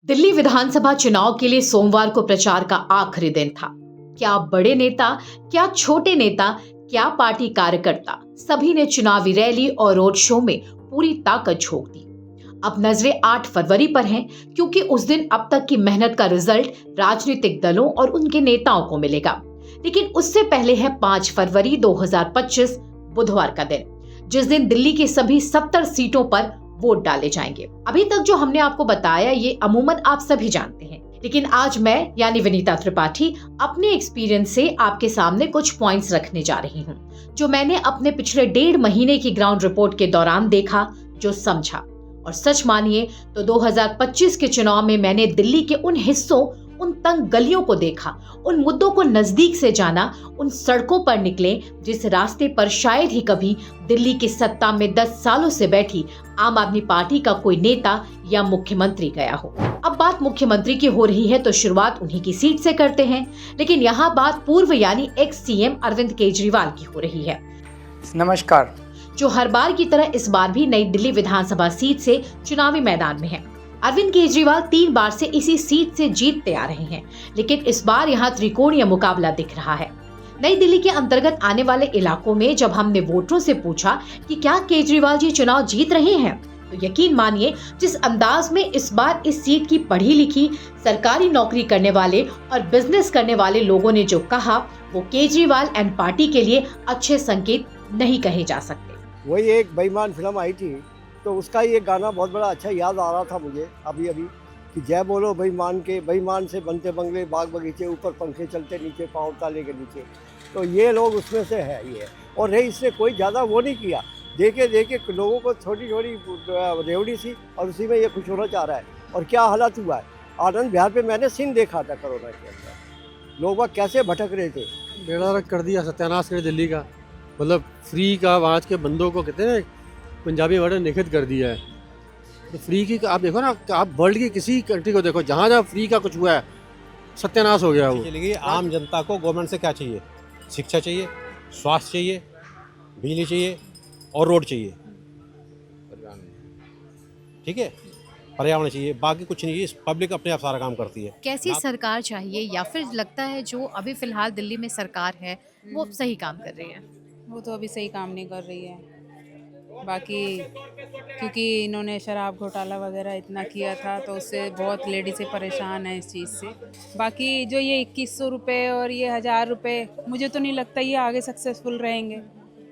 दिल्ली विधानसभा चुनाव के लिए सोमवार को प्रचार का आखिरी दिन था। क्या बड़े नेता, क्या छोटे नेता, क्या पार्टी कार्यकर्ता, सभी ने चुनावी रैली और रोड शो में पूरी ताकत झोंक दी। अब नजरें 8 फरवरी पर हैं, क्योंकि उस दिन अब तक की मेहनत का रिजल्ट राजनीतिक दलों और उनके नेताओं को मिलेगा। लेकिन उससे पहले है 5 फरवरी 2025 बुधवार का दिन, जिस दिन दिल्ली की सभी 70 सीटों पर वोट डाले जाएंगे। अभी तक जो हमने आपको बताया ये अमूमन आप सभी जानते हैं, लेकिन आज मैं यानी विनीता त्रिपाठी अपने एक्सपीरियंस से आपके सामने कुछ पॉइंट्स रखने जा रही हूँ, जो मैंने अपने पिछले 1.5 महीने की ग्राउंड रिपोर्ट के दौरान देखा, जो समझा। और सच मानिए तो 2025 के चुनाव में मैंने दिल्ली के उन हिस्सों, उन तंग गलियों को देखा, उन मुद्दों को नजदीक से जाना, उन सड़कों पर निकले जिस रास्ते पर शायद ही कभी दिल्ली की सत्ता में 10 सालों से बैठी आम आदमी पार्टी का कोई नेता या मुख्यमंत्री गया हो। अब बात मुख्यमंत्री की हो रही है तो शुरुआत उन्हीं की सीट से करते हैं, लेकिन यहाँ बात पूर्व यानी एक्स सीएम अरविंद केजरीवाल की हो रही है। नमस्कार। जो हर बार की तरह इस बार भी नई दिल्ली विधानसभा सीट से चुनावी मैदान में है। अरविंद केजरीवाल 3 बार से इसी सीट से जीतते आ रहे हैं, लेकिन इस बार यहाँ त्रिकोणीय मुकाबला दिख रहा है। नई दिल्ली के अंतर्गत आने वाले इलाकों में जब हमने वोटरों से पूछा कि क्या केजरीवाल जी चुनाव जीत रहे हैं, तो यकीन मानिए जिस अंदाज में इस बार इस सीट की पढ़ी लिखी, सरकारी नौकरी करने वाले और बिजनेस करने वाले लोगों ने जो कहा, वो केजरीवाल एंड पार्टी के लिए अच्छे संकेत नहीं कहे जा सकते। वही एक बेईमान फिल्म आई थी, तो उसका ये गाना बहुत बड़ा अच्छा याद आ रहा था मुझे अभी कि जय बोलो बेईमान के, बेईमान से बनते बंगले बाग बगीचे, ऊपर पंखे चलते नीचे पाँव ताले के नीचे। तो ये लोग उसमें से है ये। और नहीं, इसने कोई ज़्यादा वो नहीं किया, देखे लोगों को छोटी छोटी रेवड़ी सी, और उसी में ये खुश होना चाह रहा है। और क्या हालत हुआ है आनंद विहार पे, मैंने सीन देखा था कोरोना के अंदर, लोग वह कैसे भटक रहे थे। बेड़ा कर दिया, सत्यानाश कर दिल्ली का, मतलब फ्री का आज के बंदों को कहते हैं पंजाबी वर्ड निखित कर दिया है। तो फ्री की आप देखो ना, आप वर्ल्ड की किसी कंट्री को देखो, जहाँ जहाँ फ्री का कुछ हुआ है सत्यानाश हो गया। वो आम जनता को गवर्नमेंट से क्या चाहिए? शिक्षा चाहिए, स्वास्थ्य चाहिए, बिजली चाहिए और रोड चाहिए, ठीक है, पर्यावरण चाहिए, बाकी कुछ नहीं चाहिए। पब्लिक अपने आप सारा काम करती है। कैसी सरकार चाहिए, या फिर लगता है जो अभी फिलहाल दिल्ली में सरकार है वो सही काम कर रही है? वो तो अभी सही काम नहीं कर रही है। बाकी क्योंकि इन्होंने शराब घोटाला वगैरह इतना किया था, तो उससे बहुत लेडीज़ें परेशान हैं इस चीज़ से। बाकी जो ये 2100 रुपये और ये 1000 रुपये, मुझे तो नहीं लगता ये आगे सक्सेसफुल रहेंगे,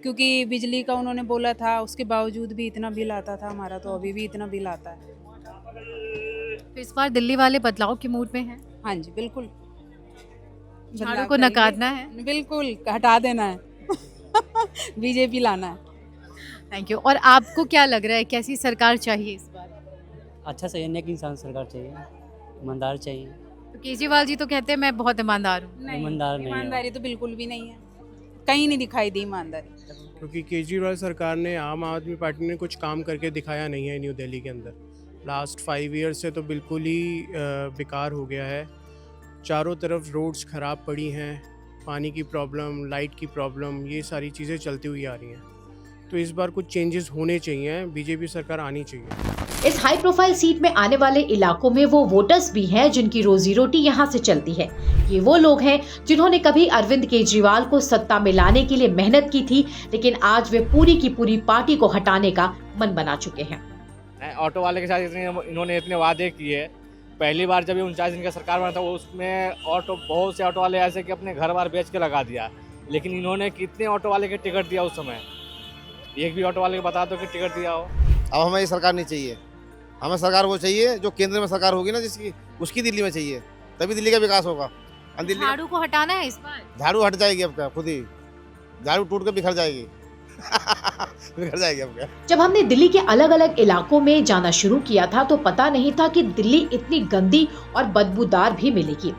क्योंकि बिजली का उन्होंने बोला था, उसके बावजूद भी इतना बिल आता था हमारा, तो अभी भी इतना बिल आता है। तो इस बार दिल्ली वाले बदलाव के मूड में हैं? हाँ जी, बिल्कुल। झाड़ू को नकारना है, बिल्कुल हटा देना है बीजेपी लाना है। Thank you. और आपको क्या लग रहा है, कैसी सरकार चाहिए इस बार? अच्छा चाहिए, नेक इंसान सरकार चाहिए, ईमानदार चाहिए। तो केजरीवाल जी तो कहते हैं मैं बहुत ईमानदार हूँ। ईमानदार नहीं है। ईमानदारी तो बिल्कुल भी नहीं है, कहीं नहीं दिखाई दी ईमानदारी। क्योंकि केजरीवाल सरकार ने, आम आदमी पार्टी ने कुछ काम करके दिखाया नहीं है न्यू दिल्ली के अंदर। लास्ट 5 ईयर से तो बिल्कुल ही बेकार हो गया है। चारों तरफ रोड्स ख़राब पड़ी हैं, पानी की प्रॉब्लम, लाइट की प्रॉब्लम, ये सारी चीज़ें चलती हुई आ रही हैं। तो इस बार कुछ चेंजेस होने चाहिए, बीजेपी सरकार आनी चाहिए। इस हाई प्रोफाइल सीट में आने वाले इलाकों में वो वोटर्स भी हैं जिनकी रोजी रोटी यहाँ से चलती है। ये वो लोग हैं जिन्होंने कभी अरविंद केजरीवाल को सत्ता में लाने के लिए मेहनत की थी, लेकिन आज वे पूरी की पूरी पार्टी को हटाने का मन बना चुके हैं। ऑटो वाले के साथ इन्होंने इतने वादे किए। पहली बार जब 39 दिन का सरकार बना था, उसमें बहुत से ऑटो वाले ऐसे कि अपने घर बार बेच के लगा दिया। लेकिन इन्होंने कितने ऑटो वाले के टिकट दिया उस समय? एक भी ऑटो वाले को बता दो कि टिकट दिया हो। अब हमें ये सरकार नहीं चाहिए, हमें सरकार वो चाहिए जो केंद्र में सरकार होगी ना, जिसकी उसकी दिल्ली में चाहिए, तभी दिल्ली का विकास होगा। झाड़ू को हटाना है इस बार? झाड़ू हट जाएगी अब क्या, खुद ही झाड़ू टूट के बिखर जाएगी बिखर जाएगी अब क्या। जब हमने दिल्ली के अलग अलग इलाकों में जाना शुरू किया था तो पता नहीं था कि दिल्ली इतनी गंदी और बदबूदार भी मिलेगी।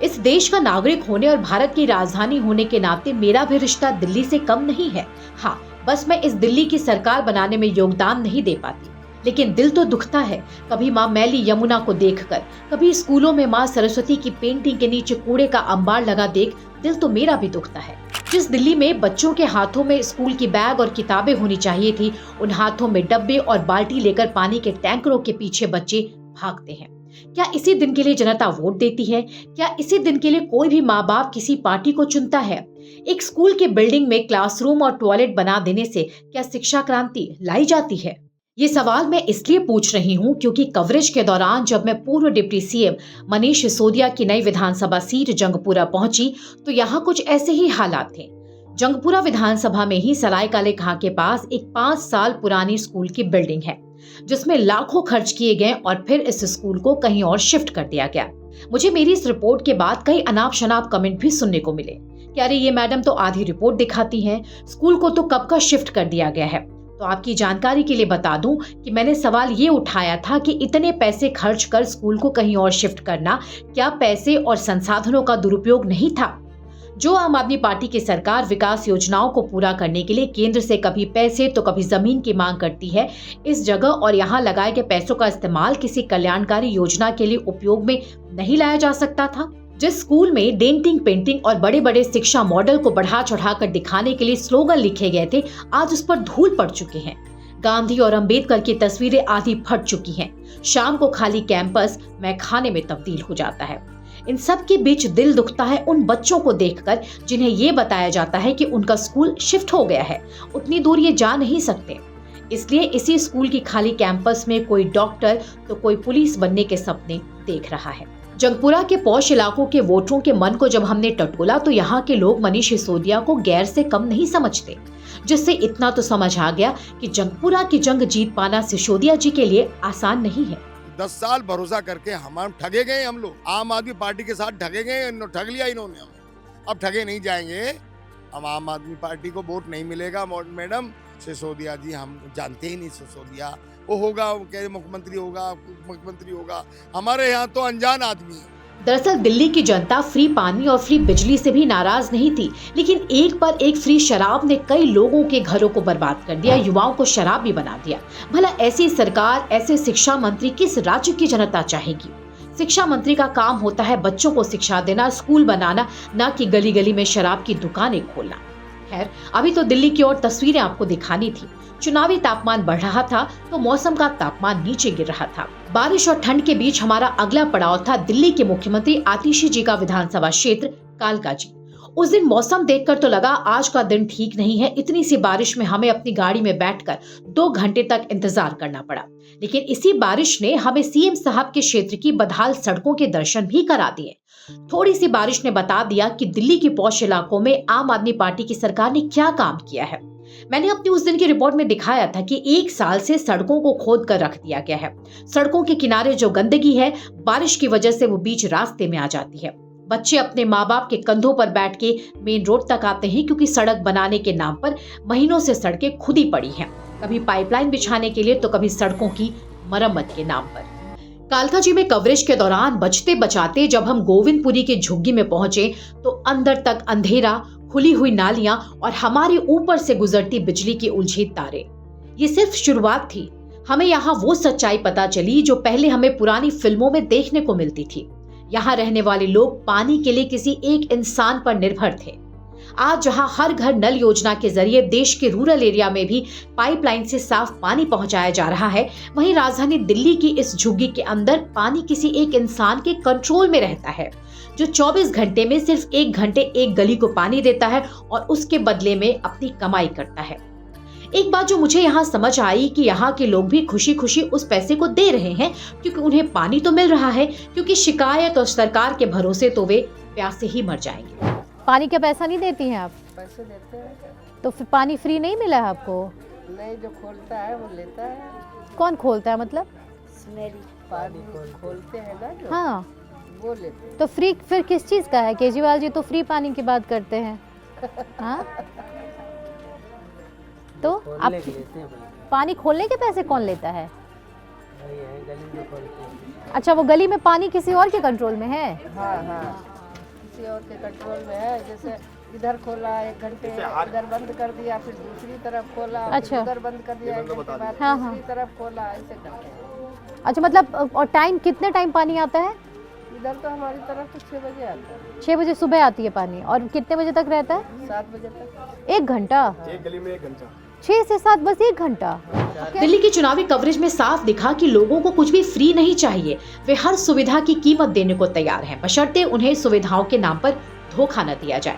इस देश का नागरिक होने और भारत की राजधानी होने के नाते मेरा भी रिश्ता दिल्ली से कम नहीं है। हाँ, बस मैं इस दिल्ली की सरकार बनाने में योगदान नहीं दे पाती, लेकिन दिल तो दुखता है। कभी माँ मैली यमुना को देखकर, कभी स्कूलों में माँ सरस्वती की पेंटिंग के नीचे कूड़े का अंबार लगा देख दिल तो मेरा भी दुखता है। जिस दिल्ली में बच्चों के हाथों में स्कूल की बैग और किताबें होनी चाहिए थी, उन हाथों में डब्बे और बाल्टी लेकर पानी के टैंकरों के पीछे बच्चे भागते हैं। क्या इसी दिन के लिए जनता वोट देती है? क्या इसी दिन के लिए कोई भी माँ बाप किसी पार्टी को चुनता है? एक स्कूल के बिल्डिंग में क्लासरूम और टॉयलेट बना देने से क्या शिक्षा क्रांति लाई जाती है? ये सवाल मैं इसलिए पूछ रही हूँ क्योंकि कवरेज के दौरान जब मैं पूर्व डिप्टी सीएम मनीष सिसोदिया की नई विधानसभा सीट जंगपुरा पहुंची तो यहाँ कुछ ऐसे ही हालात थे। जंगपुरा विधानसभा में ही सराय काले खां के पास एक 5 साल पुरानी स्कूल की बिल्डिंग है जिसमें लाखों खर्च किए गए और फिर इस स्कूल को कहीं और शिफ्ट कर दिया गया। मुझे मेरी इस रिपोर्ट के बाद कई अनाप शनाप कमेंट भी सुनने को मिले कि अरे ये मैडम तो आधी रिपोर्ट दिखाती हैं, स्कूल को तो कब का शिफ्ट कर दिया गया है। तो आपकी जानकारी के लिए बता दूं कि मैंने सवाल ये उठाया था कि इतने पैसे खर्च कर स्कूल को कहीं और शिफ्ट करना क्या पैसे और संसाधनों का दुरुपयोग नहीं था? जो आम आदमी पार्टी की सरकार विकास योजनाओं को पूरा करने के लिए केंद्र से कभी पैसे तो कभी जमीन की मांग करती है, इस जगह और यहाँ लगाए गए पैसों का इस्तेमाल किसी कल्याणकारी योजना के लिए उपयोग में नहीं लाया जा सकता था? जिस स्कूल में डेंटिंग पेंटिंग और बड़े बड़े शिक्षा मॉडल को बढ़ा चढ़ाकर दिखाने के लिए स्लोगन लिखे गए थे, आज उस पर धूल पड़ चुके हैं। गांधी और अंबेडकर की तस्वीरें आधी फट चुकी हैं। शाम को खाली कैंपस मैखाने में तब्दील हो जाता है। इन सब के बीच दिल दुखता है उन बच्चों को देखकर जिन्हें ये बताया जाता है कि उनका स्कूल शिफ्ट हो गया है, उतनी दूर ये जा नहीं सकते। इसलिए इसी स्कूल की खाली कैंपस में कोई डॉक्टर तो कोई पुलिस बनने के सपने देख रहा है। जंगपुरा के पौष इलाकों के वोटरों के मन को जब हमने टटोला तो यहाँ के लोग मनीष सिसोदिया को गैर से कम नहीं समझते, जिससे इतना तो समझ आ गया कि जंगपुरा की जंग जीत पाना सिसोदिया जी के लिए आसान नहीं है। 10 साल भरोसा करके हम ठगे गए, हम लोग आम आदमी पार्टी के साथ ठगे गए, ठग लिया इन्होंने हमें। अब ठगे नहीं जाएंगे, हम आम आदमी पार्टी को वोट नहीं मिलेगा। मैडम सिसोदिया जी हम जानते ही नहीं, सिसोदिया वो होगा मुख्यमंत्री होगा, मुख्यमंत्री होगा, हमारे यहाँ तो अनजान आदमी है। दरअसल दिल्ली की जनता फ्री पानी और फ्री बिजली से भी नाराज नहीं थी, लेकिन एक पर एक फ्री शराब ने कई लोगों के घरों को बर्बाद कर दिया, युवाओं को शराब भी बना दिया। भला ऐसी सरकार, ऐसे शिक्षा मंत्री किस राज्य की जनता चाहेगी? शिक्षा मंत्री का काम होता है बच्चों को शिक्षा देना, स्कूल बनाना, न कि गली गली में शराब की दुकानें खोलना। खैर, अभी तो दिल्ली की और तस्वीरें आपको दिखानी थी। चुनावी तापमान बढ़ रहा था तो मौसम का तापमान नीचे गिर रहा था। बारिश और ठंड के बीच हमारा अगला पड़ाव था दिल्ली के मुख्यमंत्री आतिशी जी का विधानसभा क्षेत्र कालका जी। उस दिन मौसम देखकर तो लगा आज का दिन ठीक नहीं है। इतनी सी बारिश में हमें अपनी गाड़ी में बैठकर 2 घंटे तक इंतजार करना पड़ा, लेकिन इसी बारिश ने हमें सीएम साहब के क्षेत्र की बदहाल सड़कों के दर्शन भी करा दिए। थोड़ी सी बारिश ने बता दिया कि दिल्ली के पौष इलाकों में आम आदमी पार्टी की सरकार ने क्या काम किया है। मैंने अपनी उस दिन की रिपोर्ट में दिखाया था कि 1 साल से सड़कों को खोद कर रख दिया गया है। सड़कों के किनारे जो गंदगी है, बारिश की वजह से वो बीच रास्ते में आ जाती है। बच्चे अपने माँ बाप के कंधों पर बैठ के मेन रोड तक आते हैं क्योंकि सड़क बनाने के नाम पर महीनों से सड़कें खुदी पड़ी हैं, कभी पाइपलाइन बिछाने के लिए तो कभी सड़कों की मरम्मत के नाम पर। कालका जी में कवरेज के दौरान बचते बचाते जब हम गोविंदपुरी के झुग्गी में पहुंचे तो अंदर तक अंधेरा, खुली हुई नालियां और हमारे ऊपर से गुजरती बिजली की उलझी तारें। ये सिर्फ शुरुआत थी। हमें यहाँ वो सच्चाई पता चली जो पहले हमें पुरानी फिल्मों में देखने को मिलती थी। यहाँ रहने वाले लोग पानी के लिए किसी एक इंसान पर निर्भर थे। आज जहाँ हर घर नल योजना के जरिए देश के रूरल एरिया में भी पाइपलाइन से साफ पानी पहुंचाया जा रहा है, वहीं राजधानी दिल्ली की इस झुग्गी के अंदर पानी किसी एक इंसान के कंट्रोल में रहता है, जो 24 घंटे में सिर्फ 1 घंटे एक गली को पानी देता है और उसके बदले में अपनी कमाई करता है। एक बात जो मुझे यहाँ समझ आई कि यहाँ के लोग भी खुशी खुशी उस पैसे को दे रहे हैं क्योंकि उन्हें पानी तो मिल रहा है, क्योंकि शिकायत और सरकार के भरोसे तो वे प्यासे ही मर जाएंगे। पानी का पैसा नहीं देती हैं आप? पैसे देते हैं तो फिर पानी फ्री नहीं मिला है आपको? नहीं, जो खोलता है वो लेता है। कौन खोलता है मतलब? पानी खोलते हैं ना जो, हाँ वो लेते हैं। तो फ्री फिर किस चीज़ का है? केजरीवाल जी तो फ्री पानी की बात करते हैं। हाँ तो आप पानी खोलने के पैसे कौन लेता है? अच्छा, वो गली में पानी किसी और के कंट्रोल में है? हाँ हाँ, किसी और के कंट्रोल में है। जैसे इधर खोला 1 घंटे, इधर बंद कर दिया, फिर दूसरी तरफ खोला, अच्छा, उधर बंद कर दिया, 1 घंटे बाद हाँ, दूसरी तरफ खोला, ऐसे करते हैं। अच्छा, मतलब और टाइम कितने टाइम पानी आता है? इधर तो हमारी तरफ तो 6 बजे आता है। 6 बजे सुबह आती है पानी, और कितने बजे तक रहता है? 7 बजे तक। 1 घंटा? एक गली में 1 घंटा। 6 से 7 बस 1 घंटा। दिल्ली की चुनावी कवरेज में साफ दिखा कि लोगों को कुछ भी फ्री नहीं चाहिए। वे हर सुविधा की कीमत देने को तैयार हैं, बशर्ते उन्हें सुविधाओं के नाम पर धोखा न दिया जाए।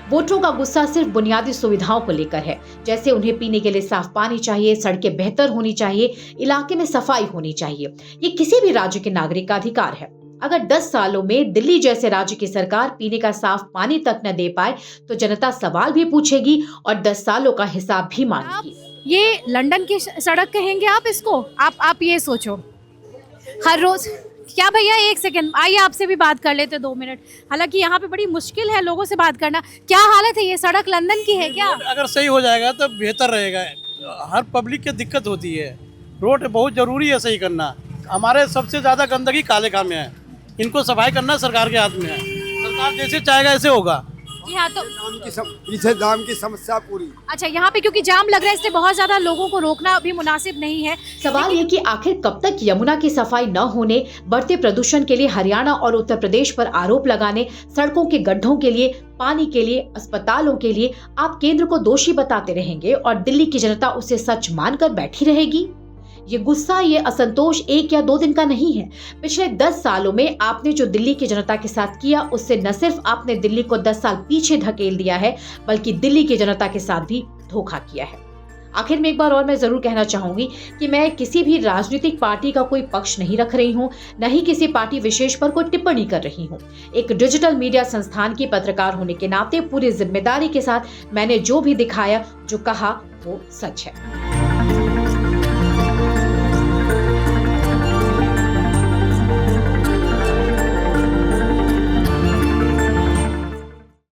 वोटरों का गुस्सा सिर्फ बुनियादी सुविधाओं को लेकर है, जैसे उन्हें पीने के लिए साफ पानी चाहिए, सड़कें बेहतर होनी चाहिए, इलाके में सफाई होनी चाहिए। ये किसी भी राज्य के नागरिक का अधिकार है। अगर 10 सालों में दिल्ली जैसे राज्य की सरकार पीने का साफ पानी तक न दे पाए तो जनता सवाल भी पूछेगी और 10 सालों का हिसाब भी मांगेगी। ये लंदन की सड़क कहेंगे आप इसको? आप ये सोचो, हर रोज क्या भैया, 1 सेकंड आइए आपसे भी बात कर लेते 2 मिनट। हालांकि यहाँ पे बड़ी मुश्किल है लोगों से बात करना। क्या हालत है? ये सड़क लंदन की है क्या? अगर सही हो जाएगा तो बेहतर रहेगा। हर पब्लिक की दिक्कत होती है, रोड बहुत जरूरी है सही करना। हमारे सबसे ज्यादा गंदगी काले काम में है, इनको सफाई करना सरकार के हाथ में है। सरकार जैसे चाहेगा ऐसे होगा। जी हाँ, तो पीछे जाम की समस्या पूरी। अच्छा, यहाँ पे क्योंकि जाम लग रहा है इसलिए बहुत ज्यादा लोगों को रोकना अभी मुनासिब नहीं है। सवाल ये कि आखिर कब तक यमुना की सफाई न होने, बढ़ते प्रदूषण के लिए हरियाणा और उत्तर प्रदेश पर आरोप लगाने, सड़कों के गड्ढों के लिए, पानी के लिए, अस्पतालों के लिए आप केंद्र को दोषी बताते रहेंगे और दिल्ली की जनता उसे सच मानकर बैठी रहेगी? ये गुस्सा, ये असंतोष 1 या 2 दिन का नहीं है। पिछले 10 सालों में आपने जो दिल्ली की जनता के साथ किया, उससे न सिर्फ आपने दिल्ली को 10 साल पीछे धकेल दिया है, बल्कि दिल्ली की जनता के साथ भी धोखा किया है। आखिर में एक बार और मैं जरूर कहना चाहूंगी कि मैं किसी भी राजनीतिक पार्टी का कोई पक्ष नहीं रख रही हूं, न ही किसी पार्टी विशेष पर कोई टिप्पणी कर रही हूं। एक डिजिटल मीडिया संस्थान की पत्रकार होने के नाते पूरी जिम्मेदारी के साथ मैंने जो भी दिखाया, जो कहा, वो सच है।